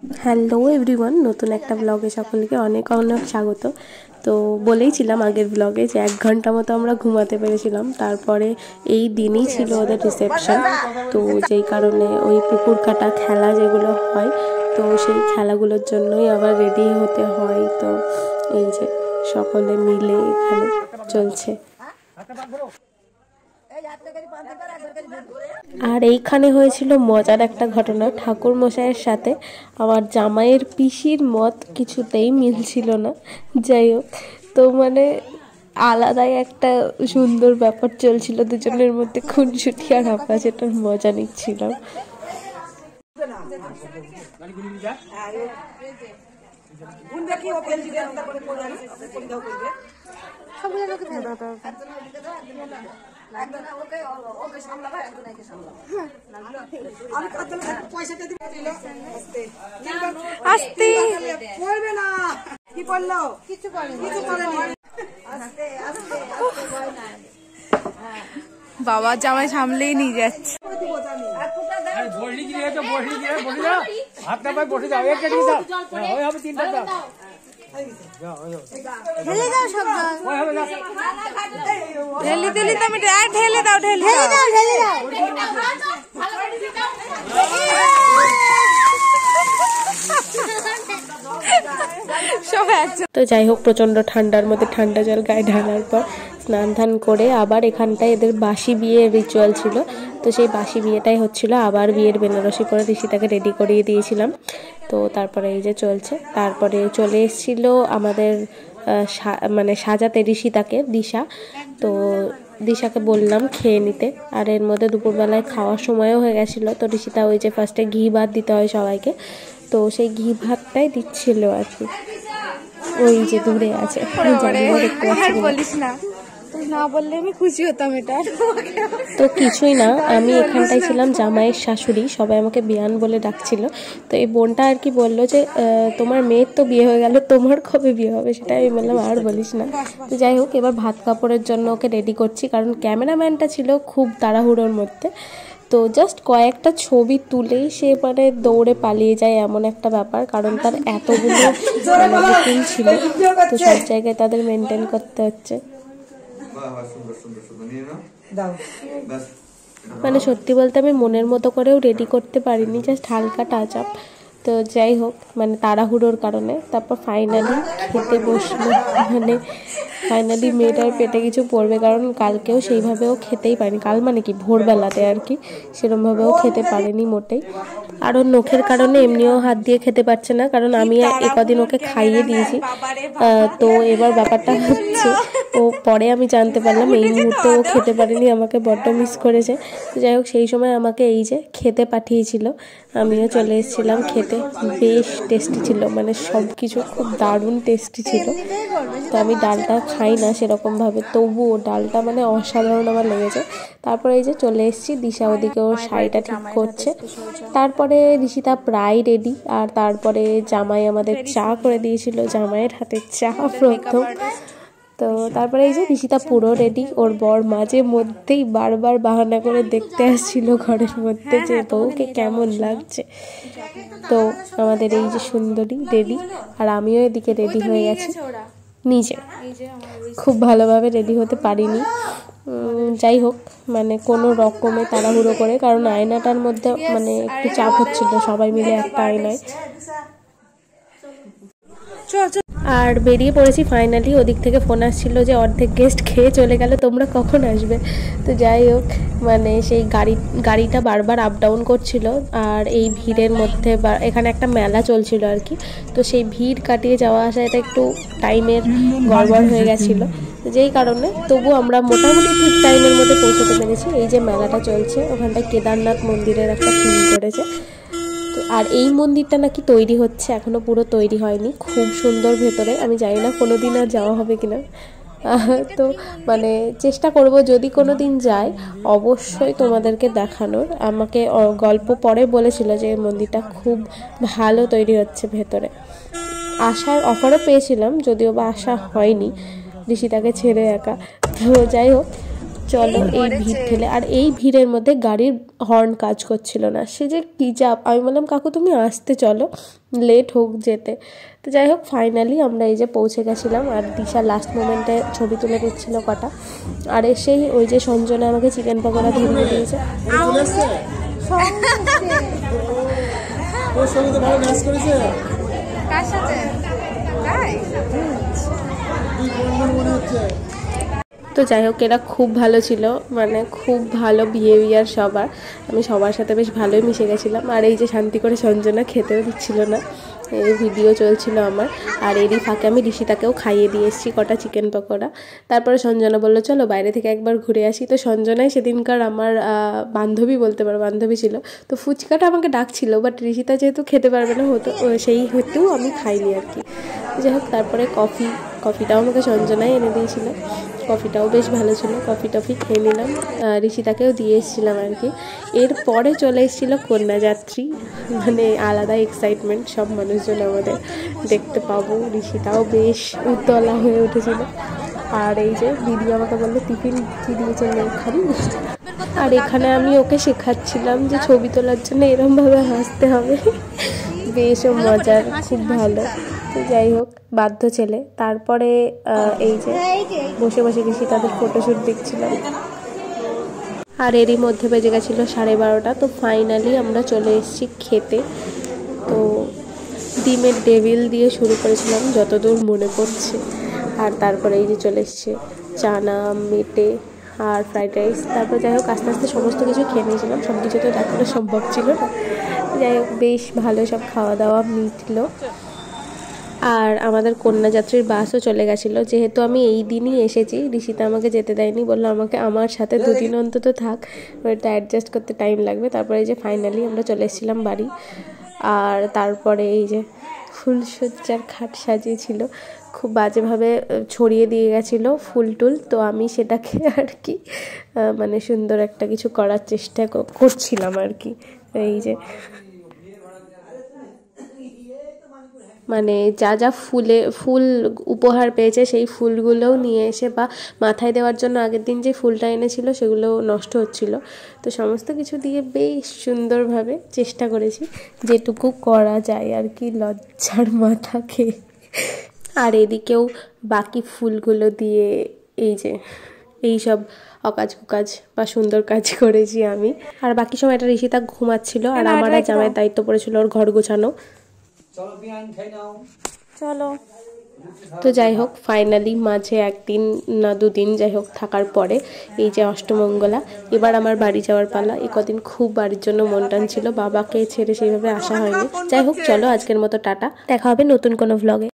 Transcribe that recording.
Hello everyone, নতুন একটা ব্লগে সকলকে অনেক অনেক স্বাগত। তো বলেইছিলাম আগের ব্লগে যে 1 ঘন্টা মতো আমরা ঘুমাতে পেরেছিলাম। তারপরে এই দিনই ছিল ওদের রিসেপশন, তো যেই কারণে ওই পুকুর কাটা খেলা যেগুলো হয়, তো সেই খেলাগুলোর জন্যই আবার রেডি হতে হয়। তো এই যে সকলে মিলে এখানে চলছে। আর এইখানে হয়েছিল মজার একটা ঘটনা ঠাকুর মশাইয়ের সাথে। আমার জামাইয়ের পিসির মত কিছুতেই মিলছিল না। যাই হোক, তো মানে আলাদাই একটা সুন্দর ব্যাপার চলছিল দুজনের মধ্যে, খুনসুটি আর আমরা সেটার মজা নিচ্ছিলাম। বাবা জামাই সামলেই নিয়ে যাচ্ছে। ঢেলে দিলি তো আমি ঢেলে দাও তো যাই হোক, প্রচন্ড ঠান্ডার মধ্যে ঠান্ডা জল গায়ে ঢালার পর স্নান ধান করে আবার এখানটায় এদের বাসি বিয়ের রিচুয়াল ছিল। তো সেই বাসি বিয়েটাই হচ্ছিল। আবার বিয়ের বেনারসি পরে ঋষিতাকে রেডি করিয়ে দিয়েছিলাম। তো তারপরে এই যে চলছে। তারপরে চলে এসেছিল আমাদের মানে সাজাতে ঋষিতাকে, দিশা। তো দিশাকে বললাম খেয়ে নিতে, আর এর মধ্যে দুপুরবেলায় খাওয়ার সময়ও হয়ে গেছিলো। তো ঋষিতা ওই যে ফার্স্টে ঘি ভাত দিতে হয় সবাইকে, তো সেই ঘি ভাতটাই দিচ্ছিল আর কি। ওই যে দূরে আছে, বলিস না, না বললে আমি খুশি হতাম। এটা তো কিছুই না, আমি এখানটায় ছিলাম জামাইয়ের শাশুড়ি, সবাই আমাকে বিয়ান বলে ডাকছিল। তো এই বোনটা আর কি বললো যে তোমার মেয়ের তো বিয়ে হয়ে গেল, তোমার কবে বিয়ে হবে? সেটা আমি বললাম আর বলিস না। তো যাই হোক, এবার ভাত কাপড়ের জন্য ওকে রেডি করছি, কারণ ক্যামেরাম্যানটা ছিল খুব তাড়াহুড়োর মধ্যে। তো জাস্ট কয়েকটা ছবি তুলেই সে মানে দৌড়ে পালিয়ে যায়, এমন একটা ব্যাপার। কারণ তার এতগুলো বুকিং ছিল, তো সব জায়গায় তাদের মেনটেন করতে হচ্ছে। মানে সত্যি বলতে আমি মনের মতো করেও রেডি করতে পারিনি, জাস্ট হালকা টাচ আপ। তো যাই হোক, মানে তাড়াহুড়োর কারণে তারপর ফাইনালি খেতে বসলো। মানে ফাইনালি মেয়েটার পেটে কিছু পড়বে, কারণ কালকেও সেইভাবেও খেতেই পারিনি। কাল মানে কি ভোরবেলাতে আর কি, সেরমভাবেও খেতে পারেনি মোটেই। আর ওর নখের কারণে এমনিও হাত দিয়ে খেতে পারছে না, কারণ আমি একদিন ওকে খাইয়ে দিয়েছি। তো এবার ব্যাপারটা হচ্ছে, ও পরে আমি জানতে পারলাম এই মুহূর্তে ও খেতে পারেনি, আমাকে বড্ড মিস করেছে। তো যাই হোক, সেই সময় আমাকে এই যে খেতে পাঠিয়েছিল, আমিও চলে এসেছিলাম খেতে। বেশ টেস্টি ছিল, মানে সব কিছু খুব দারুণ টেস্টি ছিল। তো আমি ডালটা খাই না সেরকমভাবে, তবুও ডালটা মানে অসাধারণ আমার লেগেছে। তারপরে এই যে চলে এসেছি, দিশা ওদিকে ওর শাড়িটা ঠিক করছে। তারপরে ঋষিতা প্রায় রেডি। আর তারপরে জামাই আমাদের চা করে দিয়েছিল, জামাইয়ের হাতের চা প্রথম। তো তারপরে এই যে ঋষিতা পুরো রেডি। ওর বর মাঝে মধ্যেই বারবার বাহানা করে দেখতে আসছিল ঘরের মধ্যে যে বউকে কেমন লাগছে। তো আমাদের এই যে সুন্দরী রেডি, আর আমিও এদিকে রেডি হয়ে গেছি নিজে। খুব ভালোভাবে রেডি হতে পারিনি, যাই হোক মানে কোনো রকমে তাড়াহুড়ো করে, কারণ আয়নাটার মধ্যে মানে একটু চাপ হচ্ছিল, সবাই মিলে একটা আয়নায়। আর বেরিয়ে পড়েছি ফাইনালি। ওদিক থেকে ফোন আসছিল যে অর্ধেক গেস্ট খেয়ে চলে গেল, তোমরা কখন আসবে? তো যাই হোক, মানে সেই গাড়িটা বারবার আপ ডাউন করছিল। আর এই ভিড়ের মধ্যে এখানে একটা মেলা চলছিল আর কি, তো সেই ভিড় কাটিয়ে যাওয়া আসা এটা একটু টাইমের গড়বড় হয়ে গেছিলো, যেই কারণে তবু আমরা মোটামুটি ঠিক টাইমের মধ্যে পৌঁছতে পেরেছি। এই যে মেলাটা চলছে, ওখানটায় কেদারনাথ মন্দিরের একটা থিম করেছে। আর এই মন্দিরটা নাকি তৈরি হচ্ছে, এখনো পুরো তৈরি হয়নি। খুব সুন্দর ভেতরে, আমি জানি না কোনো দিন আর যাওয়া হবে কিনা। তো মানে চেষ্টা করব যদি কোনো দিন যাই অবশ্যই তোমাদেরকে দেখানোর। আমাকে গল্প পরে বলেছিল যে মন্দিরটা খুব ভালো তৈরি হচ্ছে ভেতরে। আসার অফারও পেয়েছিলাম, যদিও বা আসা হয়নি ঋষিতাকে ছেড়ে একা। তো যাই হোক, চলো এই ভিড় ঠেলে, আর এই ভিড়ের মধ্যে গাড়ির হর্ন কাজ করছিল না, সে যে কি চাপ। আমি বললাম কাকু তুমি আসতে চলো, লেট হোক যেতে। তো যাই হোক ফাইনালি আমরা এই যে পৌঁছে গেছিলাম, আর দিশা লাস্ট মোমেন্টে ছবি তুলে দিচ্ছিল কটা। আর এসেই ওই যে সঞ্জনা আমাকে চিকেন পকোড়া ধরিয়ে দিয়েছে। তো যাই হোক এরা খুব ভালো ছিল, মানে খুব ভালো বিহেভিয়ার সবার। আমি সবার সাথে বেশ ভালোই মিশে গেছিলাম। আর এই যে শান্তি করে সঞ্জনা খেতেও দিচ্ছিল না, এই ভিডিও চলছিল আমার। আর এরই ফাঁকে আমি ঋষিতাকেও খাইয়ে দিয়ে এসেছি কটা চিকেন পকোড়া। তারপরে সঞ্জনা বললো চলো বাইরে থেকে একবার ঘুরে আসি। তো সঞ্জনাই সেদিনকার আমার বান্ধবী বলতে পারো, বান্ধবী ছিল। তো ফুচকাটা আমাকে ডাকছিল, বাট ঋষিতা যেহেতু খেতে পারবে না হতো, সেই হেতুও আমি খাইনি আর কি। যাই হোক তারপরে কফিটাও আমাকে সঞ্জনাই এনে দিয়েছিল, কফিটাও বেশ ভালো ছিল। কফি টফি খেয়ে নিলাম, ঋষিতাকেও দিয়ে এসেছিলাম আর কি। এরপরে চলে এসেছিলো কন্যাযাত্রী, মানে আলাদা এক্সাইটমেন্ট, সব মানুষজন আমাদের দেখতে পাবো। ঋষিতাও বেশ উতলা হয়ে উঠেছিল। আর এই যে দিদি আমাকে বললো টিফিন কি দিয়েছেন খাবি। আর এখানে আমি ওকে শেখাচ্ছিলাম যে ছবি তোলার জন্য এরমভাবে হাসতে হবে, বেশ মজার, খুব ভালো। তো যাই হোক বাধ্য ছেলে। তারপরে এই যে বসে বসে গেছি তাদের ফটোশ্যুট দেখছিলাম। আর এরই মধ্যে বেজে গেছিলো 12:30। তো ফাইনালি আমরা চলে এসেছি খেতে। তো ডিমের ডেভিল দিয়ে শুরু করেছিলাম যতদূর মনে পড়ছে। আর তারপরে এই যে চলে এসছে চানা, মেটে আর ফ্রাইড রাইস। তারপর যাই হোক আস্তে আস্তে সমস্ত কিছু খেয়ে নিয়েছিলাম, সব কিছু তো দেখানো সম্ভব ছিল না। যাই হোক বেশ ভালো সব খাওয়া দাওয়া মিটলো। আর আমাদের কন্যাযাত্রীর বাসও চলে গেছিলো। যেহেতু আমি এই দিনই এসেছি, ঋষিতা আমাকে যেতে দেয়নি, বললো আমাকে আমার সাথে 2 দিন অন্তত থাক, ওটা অ্যাডজাস্ট করতে টাইম লাগবে। তারপরে এই যে ফাইনালি আমরা চলে এসেছিলাম বাড়ি। আর তারপরে এই যে ফুলসজ্জার খাট সাজিয়েছিল, খুব বাজেভাবে ছড়িয়ে দিয়ে গেছিলো ফুল টুল। তো আমি সেটাকে আর কি মানে সুন্দর একটা কিছু করার চেষ্টা করছিলাম আর কি। এই যে মানে যা যা ফুল উপহার পেয়েছে সেই ফুলগুলোও নিয়ে এসে, বা মাথায় দেওয়ার জন্য আগের দিন যে ফুলটা এনেছিল সেগুলো নষ্ট হচ্ছিল। তো সমস্ত কিছু দিয়ে বেশ সুন্দরভাবে চেষ্টা করেছি যেটুকু করা যায় আর কি, লজ্জার মাথা খেয়ে। আর এদিকেও বাকি ফুলগুলো দিয়ে এই যে এই সব অকাজ কুকাজ বা সুন্দর কাজ করেছি আমি। আর বাকি সময়টা ঋষিতা ঘুমাচ্ছিল, আর আমার আর জামাইয়ের দায়িত্ব পড়েছিল ওর ঘর গোছানো। চলো। তো যাই হোক ফাইনালি মাঝে 1 দিন না 2 দিন যাই হোক থাকার পরে এই যে অষ্টমঙ্গলা, এবার আমার বাড়ি যাওয়ার পালা। এই কদিন খুব বাড়ির জন্য মন টান ছিল, বাবাকে ছেড়ে সেইভাবে আসা হয়নি। যাই হোক চলো আজকের মতো টাটা, দেখা হবে নতুন কোনো ভ্লগে।